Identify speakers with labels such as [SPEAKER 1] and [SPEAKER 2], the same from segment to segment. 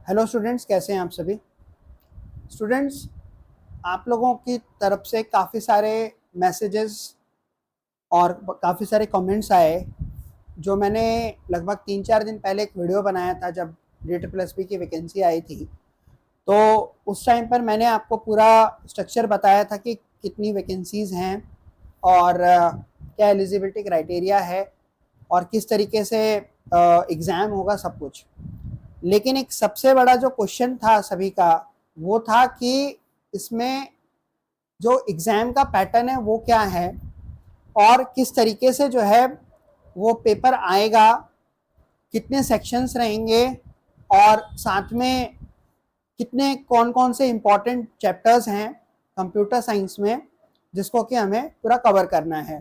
[SPEAKER 1] Hello students, कैसे हैं आप सभी स्टूडेंट्स। आप लोगों की तरफ से काफ़ी सारे मैसेजेस और काफ़ी सारे कमेंट्स आए जो मैंने लगभग 3-4 दिन पहले एक वीडियो बनाया था जब DSSP की वैकेंसी आई थी। तो उस टाइम पर मैंने आपको पूरा स्ट्रक्चर बताया था कि कितनी वैकेंसीज़ हैं और क्या एलिजिबिलिटी क्राइटेरिया है और किस तरीके से एग्ज़ाम होगा, सब कुछ। लेकिन एक सबसे बड़ा जो क्वेश्चन था सभी का वो था कि इसमें जो एग्ज़ाम का पैटर्न है वो क्या है और किस तरीके से जो है वो पेपर आएगा, कितने सेक्शंस रहेंगे और साथ में कितने कौन कौन से इम्पॉर्टेंट चैप्टर्स हैं कंप्यूटर साइंस में जिसको कि हमें पूरा कवर करना है।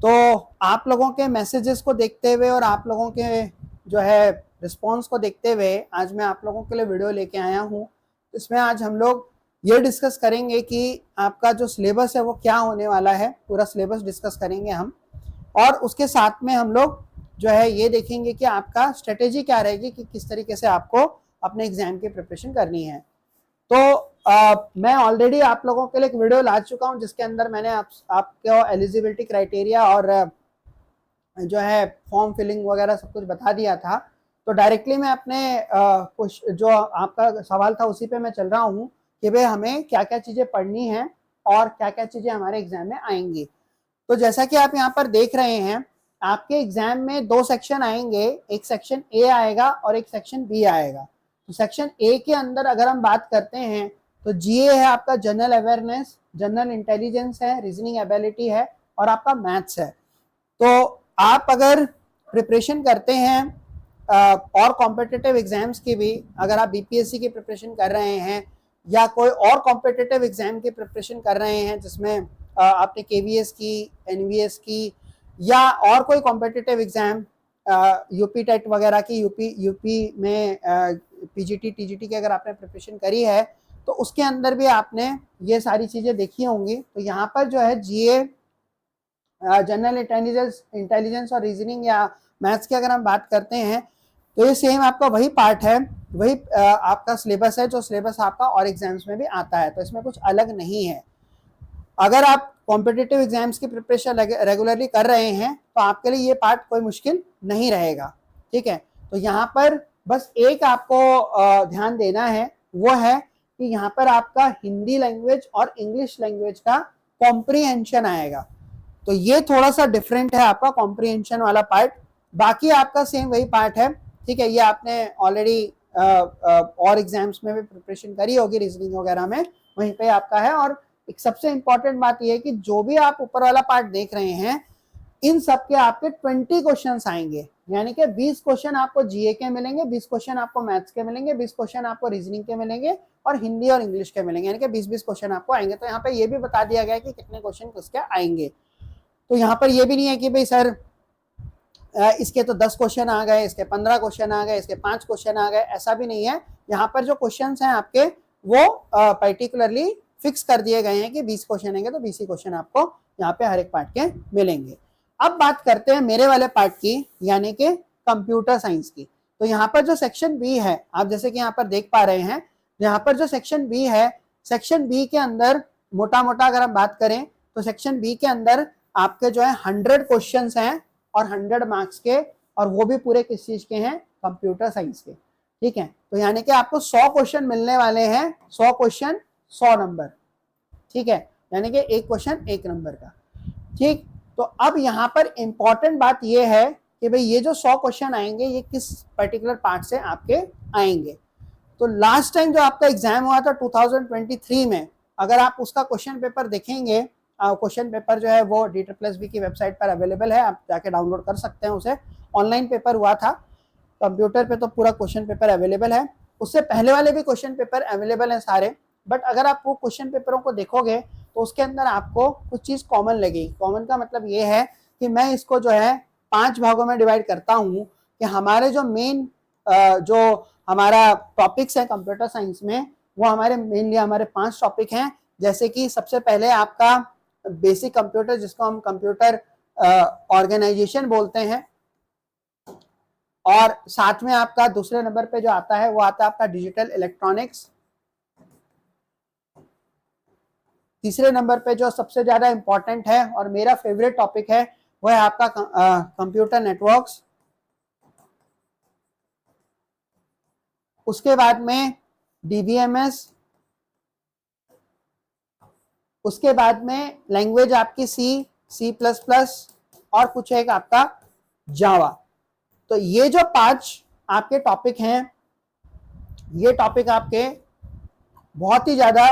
[SPEAKER 1] तो आप लोगों के मैसेजेस को देखते हुए और आप लोगों के जो है रिस्पॉन्स को देखते हुए आज मैं आप लोगों के लिए वीडियो लेके आया हूँ। इसमें आज हम लोग ये डिस्कस करेंगे कि आपका जो सिलेबस है वो क्या होने वाला है, पूरा सिलेबस डिस्कस करेंगे हम। और उसके साथ में हम लोग जो है ये देखेंगे कि आपका स्ट्रेटेजी क्या रहेगी कि किस तरीके से आपको अपने एग्जाम की प्रिपरेशन करनी है। तो मैं ऑलरेडी आप लोगों के लिए एक वीडियो ला चुका हूं जिसके अंदर मैंने आपको एलिजिबिलिटी क्राइटेरिया और जो है फॉर्म फिलिंग वगैरह सब कुछ बता दिया था। तो डायरेक्टली मैं अपने कुछ जो आपका सवाल था उसी पे मैं चल रहा हूँ कि भाई हमें क्या क्या चीज़ें पढ़नी है और क्या क्या चीज़ें हमारे एग्जाम में आएंगी। तो जैसा कि आप यहाँ पर देख रहे हैं, आपके एग्जाम में 2 सेक्शन आएंगे, एक सेक्शन ए आएगा और एक सेक्शन बी आएगा। तो सेक्शन ए के अंदर अगर हम बात करते हैं तो जीए है, आपका जनरल अवेयरनेस, जनरल इंटेलिजेंस है, रीजनिंग एबिलिटी है और आपका मैथ्स है। तो आप अगर प्रिपरेशन करते हैं और कॉम्पिटिटिव एग्जाम्स की भी, अगर आप बीपीएससी की प्रिपरेशन कर रहे हैं या कोई और कॉम्पिटिटिव एग्जाम की प्रिपरेशन कर रहे हैं जिसमें आपने केवीएस की, एनवीएस की या और कोई कॉम्पिटिटिव एग्जाम, यूपी टेट वगैरह की, यूपी में पीजीटी टीजीटी की अगर आपने प्रिपरेशन करी है तो उसके अंदर भी आपने ये सारी चीज़ें देखी होंगी। तो यहाँ पर जो है जीए, जनरल इंटेलिजेंस और रीजनिंग या मैथ्स की अगर हम बात करते हैं तो ये सेम आपका वही पार्ट है, वही आपका सिलेबस है जो सिलेबस आपका और एग्जाम्स में भी आता है। तो इसमें कुछ अलग नहीं है। अगर आप कॉम्पिटिटिव एग्जाम्स की प्रिपरेशन रेगुलरली कर रहे हैं तो आपके लिए ये पार्ट कोई मुश्किल नहीं रहेगा। ठीक है, तो यहाँ पर बस एक आपको ध्यान देना है, वो है कि यहाँ पर आपका हिंदी लैंग्वेज और इंग्लिश लैंग्वेज का कॉम्प्रीहेंशन आएगा। तो ये थोड़ा सा डिफरेंट है आपका कॉम्प्रीहेंशन वाला पार्ट, बाकी आपका सेम वही पार्ट है। ठीक है, ये आपने ऑलरेडी और एग्जाम्स में भी प्रिपरेशन करी होगी, रीजनिंग वगैरह में वहीं पे आपका है। और एक सबसे इंपॉर्टेंट बात यह है कि जो भी आप ऊपर वाला पार्ट देख रहे हैं इन सब के आपके 20 क्वेश्चंस आएंगे, यानी कि 20 क्वेश्चन आपको जीए के मिलेंगे, 20 क्वेश्चन आपको मैथ्स के मिलेंगे, 20 क्वेश्चन आपको रीजनिंग के मिलेंगे और हिंदी और इंग्लिश के मिलेंगे, यानी कि 20-20 क्वेश्चन आपको आएंगे। तो यहाँ पे ये भी बता दिया गया है कि कितने क्वेश्चन किसके आएंगे। तो यहाँ पर ये भी नहीं है कि भाई सर इसके तो 10 क्वेश्चन आ गए, इसके 15 क्वेश्चन आ गए, इसके 5 क्वेश्चन आ गए, ऐसा भी नहीं है। यहाँ पर जो क्वेश्चन हैं आपके वो पर्टिकुलरली फिक्स कर दिए गए हैं कि 20 क्वेश्चन आएंगे तो 20 ही क्वेश्चन आपको यहाँ पे हर एक पार्ट के मिलेंगे। अब बात करते हैं मेरे वाले पार्ट की, यानी कि कंप्यूटर साइंस की। तो यहाँ पर जो सेक्शन बी है, आप जैसे कि यहाँ पर देख पा रहे हैं, यहाँ पर जो सेक्शन बी है, सेक्शन बी के अंदर मोटा मोटा अगर हम बात करें तो सेक्शन बी के अंदर आपके जो है 100 क्वेश्चन हैं और 100 मार्क्स के, और वो भी पूरे किस चीज के हैं, कंप्यूटर साइंस के। ठीक है, तो यानी कि आपको 100 क्वेश्चन मिलने वाले हैं, 100 क्वेश्चन 100 नंबर। ठीक है, यानी कि एक क्वेश्चन एक नंबर का। ठीक, तो अब यहाँ पर इंपॉर्टेंट बात ये है कि भाई ये जो 100 क्वेश्चन आएंगे ये किस पर्टिकुलर पार्ट से आपके आएंगे। तो लास्ट टाइम जो आपका एग्जाम हुआ था 2023 में, अगर आप उसका क्वेश्चन पेपर देखेंगे, क्वेश्चन पेपर जो है वो DSSP की वेबसाइट पर अवेलेबल है, आप जाके डाउनलोड कर सकते हैं उसे। ऑनलाइन पेपर हुआ था, कंप्यूटर पे तो पूरा क्वेश्चन पेपर अवेलेबल है। उससे पहले वाले भी क्वेश्चन पेपर अवेलेबल हैं सारे, बट अगर आप वो क्वेश्चन पेपरों को देखोगे तो उसके अंदर आपको कुछ चीज़ कॉमन लगेगी। कॉमन का मतलब ये है कि मैं इसको जो है 5 भागों में डिवाइड करता हूँ कि हमारे जो मेन जो हमारा टॉपिक्स है कंप्यूटर साइंस में, वो हमारे मेनली हमारे 5 टॉपिक हैं। जैसे कि सबसे पहले आपका बेसिक कंप्यूटर, जिसको हम कंप्यूटर ऑर्गेनाइजेशन बोलते हैं। और साथ में आपका दूसरे नंबर पे जो आता है वो आता है आपका डिजिटल इलेक्ट्रॉनिक्स। तीसरे नंबर पे जो सबसे ज्यादा इंपॉर्टेंट है और मेरा फेवरेट टॉपिक है वो है आपका कंप्यूटर नेटवर्क्स। उसके बाद में डीबीएमएस, उसके बाद में लैंग्वेज आपकी सी प्लस प्लस और कुछ एक आपका जावा। तो ये जो 5 आपके टॉपिक हैं, ये टॉपिक आपके बहुत ही ज्यादा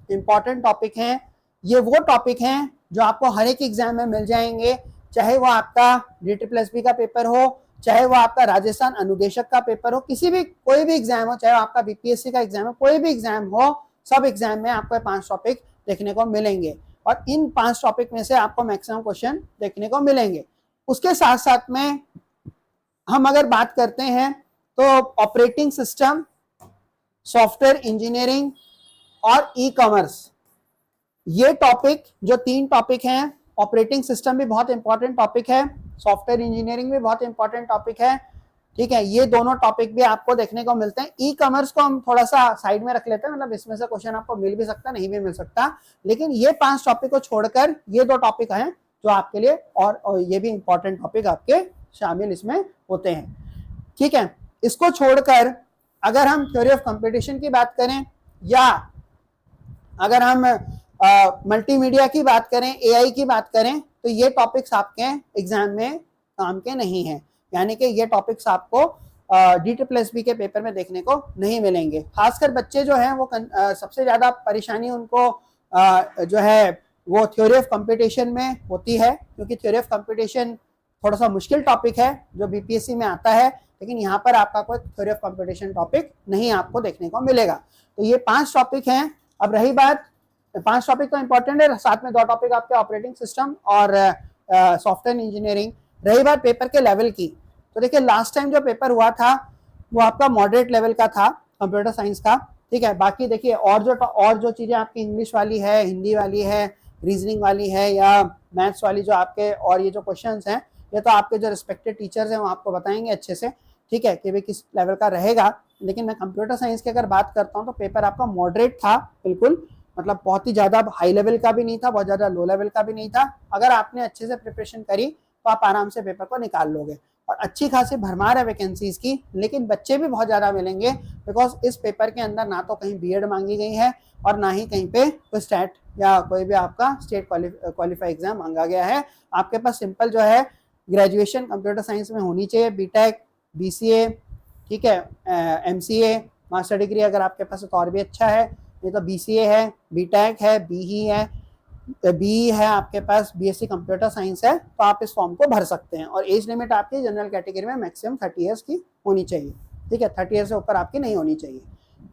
[SPEAKER 1] इंपॉर्टेंट टॉपिक हैं। ये वो टॉपिक हैं जो आपको हर एक एग्जाम में मिल जाएंगे, चाहे वो आपका DTPSB का पेपर हो, चाहे वो आपका राजस्थान अनुदेशक का पेपर हो, किसी भी कोई भी एग्जाम हो, चाहे आपका बीपीएससी का एग्जाम हो, कोई भी एग्जाम हो, सब एग्जाम में आपको 5 टॉपिक देखने को मिलेंगे और इन 5 टॉपिक में से आपको मैक्सिमम क्वेश्चन देखने को मिलेंगे। उसके साथ साथ में हम अगर बात करते हैं तो ऑपरेटिंग सिस्टम, सॉफ्टवेयर इंजीनियरिंग और ई कॉमर्स, ये टॉपिक जो 3 टॉपिक हैं, ऑपरेटिंग सिस्टम भी बहुत इंपॉर्टेंट टॉपिक है, सॉफ्टवेयर इंजीनियरिंग भी बहुत इंपॉर्टेंट टॉपिक है, ठीक है, ये दोनों टॉपिक भी आपको देखने को मिलते हैं। ई कॉमर्स को हम थोड़ा सा साइड में रख लेते हैं, मतलब इसमें से क्वेश्चन आपको मिल भी सकता, नहीं भी मिल सकता, लेकिन ये 5 टॉपिक को छोड़कर ये 2 टॉपिक हैं जो आपके लिए और ये भी इंपॉर्टेंट टॉपिक आपके शामिल इसमें होते हैं, ठीक है। इसको छोड़कर अगर हम थ्योरी ऑफ कंपटीशन की बात करें या अगर हम मल्टीमीडिया की बात करें, एआई की बात करें, तो ये टॉपिक्स आपके एग्जाम में काम के नहीं हैं, यानी कि ये टॉपिक्स आपको DTPSB के पेपर में देखने को नहीं मिलेंगे। खासकर बच्चे जो हैं वो सबसे ज्यादा परेशानी उनको जो है वो थ्योरी ऑफ कंपटीशन में होती है, क्योंकि थ्योरी ऑफ कंपटीशन थोड़ा सा मुश्किल टॉपिक है जो बीपीएससी में आता है, लेकिन यहाँ पर आपका कोई थ्योरी ऑफ कंपटीशन टॉपिक नहीं आपको देखने को मिलेगा। तो ये 5 टॉपिक हैं। अब रही बात, 5 टॉपिक तो इंपॉर्टेंट है, साथ में 2 टॉपिक आपके ऑपरेटिंग सिस्टम और सॉफ्टवेयर इंजीनियरिंग। रही बात पेपर के लेवल की, तो देखिए लास्ट टाइम जो पेपर हुआ था वो आपका मॉडरेट लेवल का था कंप्यूटर साइंस का, ठीक है। बाकी देखिए और जो चीजें आपकी इंग्लिश वाली है, हिंदी वाली है, रीजनिंग वाली है या मैथ्स वाली जो आपके और ये जो क्वेश्चंस हैं, ये तो आपके जो रिस्पेक्टेड टीचर्स हैं वो आपको बताएंगे अच्छे से, ठीक है, कि भाई किस लेवल का रहेगा। लेकिन मैं कंप्यूटर साइंस की अगर बात करता हूँ तो पेपर आपका मॉडरेट था, बिल्कुल, मतलब बहुत ही ज्यादा हाई लेवल का भी नहीं था, बहुत ज्यादा लो लेवल का भी नहीं था। अगर आपने अच्छे से प्रिपरेशन करी तो आप आराम से पेपर को निकाल लोगे और अच्छी खासी भरमार है वैकेंसीज की, लेकिन बच्चे भी बहुत ज्यादा मिलेंगे, बिकॉज इस पेपर के अंदर ना तो कहीं बीएड मांगी गई है और ना ही कहीं पे कोई स्टेट या कोई भी आपका स्टेट क्वालिफाई एग्जाम मांगा गया है। आपके पास सिंपल जो है ग्रेजुएशन कंप्यूटर साइंस में होनी चाहिए, बीटेक, बीसीए, ठीक है, एमसीए, मास्टर डिग्री अगर आपके पास तो और भी अच्छा है, नहीं तो बीसीए है, बीटेक है, बी है आपके पास, बीएससी कंप्यूटर साइंस है, तो आप इस फॉर्म को भर सकते हैं। और एज लिमिट आपकी जनरल कैटेगरी में मैक्सिमम 30 ईयर्स की होनी चाहिए, ठीक है, 30 ईयर्स से ऊपर आपकी नहीं होनी चाहिए।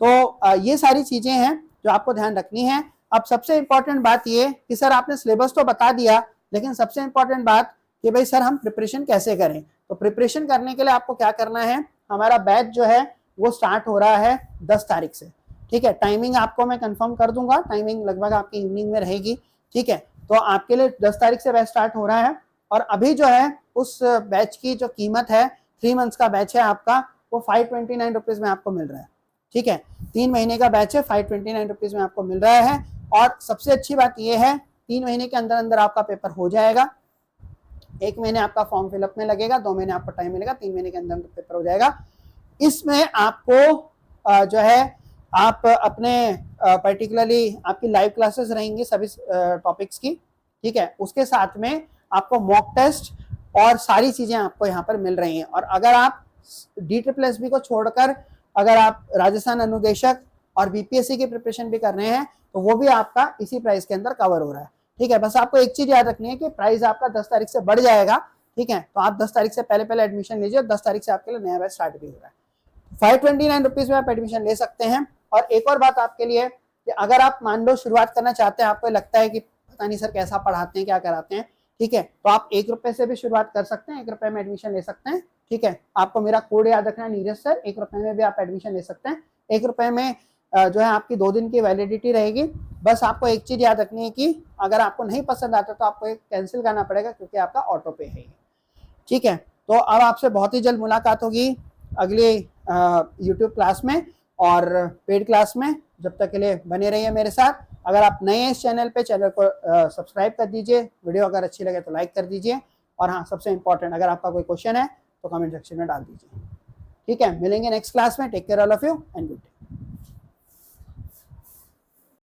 [SPEAKER 1] तो ये सारी चीजें हैं जो आपको ध्यान रखनी है। अब सबसे इंपॉर्टेंट बात ये कि सर आपने सिलेबस तो बता दिया, लेकिन सबसे इंपॉर्टेंट बात कि भाई सर हम प्रिपरेशन कैसे करें। तो प्रिपरेशन करने के लिए आपको क्या करना है, हमारा बैच जो है वो स्टार्ट हो रहा है 10 तारीख से, ठीक है। टाइमिंग आपको मैं कंफर्म कर दूंगा, टाइमिंग लगभग आपकी इवनिंग में रहेगी, ठीक है। तो आपके लिए 10 तारीख से बैच स्टार्ट हो रहा है और अभी जो है उस बैच की जो कीमत है, 3 मंथ्स का बैच है आपका, वो 529 रुपीज में आपको मिल रहा है, ठीक है। 3 महीने का बैच है, 529 रुपीज में आपको मिल रहा है। और सबसे अच्छी बात यह है 3 महीने के अंदर अंदर आपका पेपर हो जाएगा। 1 महीने आपका फॉर्म फिलअप में लगेगा, 2 महीने आपको टाइम मिलेगा, 3 महीने के अंदर अंदर पेपर हो जाएगा। इसमें आपको जो है आप अपने पर्टिकुलरली आपकी लाइव क्लासेस रहेंगी सभी टॉपिक्स की, ठीक है। उसके साथ में आपको मॉक टेस्ट और सारी चीजें आपको यहाँ पर मिल रही हैं। और अगर आप DTPSB को छोड़कर अगर आप राजस्थान अनुदेशक और बीपीएससी की प्रिपरेशन भी कर रहे हैं तो वो भी आपका इसी प्राइस के अंदर कवर हो रहा है, ठीक है। बस आपको एक चीज याद रखनी है कि प्राइस आपका 10 तारीख से बढ़ जाएगा, ठीक है। तो आप 10 तारीख से पहले एडमिशन लीजिए, 10 तारीख से आपके लिए नया बैच स्टार्ट भी हो रहा है। 529 रुपीज में आप एडमिशन ले सकते हैं। और एक और बात आपके लिए कि अगर आप मान लो शुरुआत करना चाहते हैं, आपको लगता है कि पता नहीं सर कैसा पढ़ाते हैं, क्या कराते हैं, ठीक है, तो आप 1 रुपए से भी शुरुआत कर सकते हैं, 1 रुपए में एडमिशन ले सकते हैं, ठीक है। आपको मेरा कोड याद रखना है, नीरज सर, 1 रुपए में भी आप एडमिशन ले सकते हैं। 1 रुपए में जो है आपकी 2 दिन की वैलिडिटी रहेगी। बस आपको एक चीज याद रखनी है कि अगर आपको नहीं पसंद आता तो आपको एक कैंसिल करना पड़ेगा, क्योंकि आपका ऑटो पे है, ठीक है। तो अब आपसे बहुत ही जल्द मुलाकात होगी अगली यूट्यूब क्लास में और पेड क्लास में। जब तक के लिए बने रहिए मेरे साथ। अगर आप नए हैं इस चैनल पे, चैनल को सब्सक्राइब कर दीजिए, वीडियो अगर अच्छी लगे तो लाइक कर दीजिए, और हाँ सबसे इंपॉर्टेंट, अगर आपका कोई क्वेश्चन है तो कमेंट सेक्शन में डाल दीजिए। ठीक है, मिलेंगे नेक्स्ट क्लास में। Take care all of you and good day.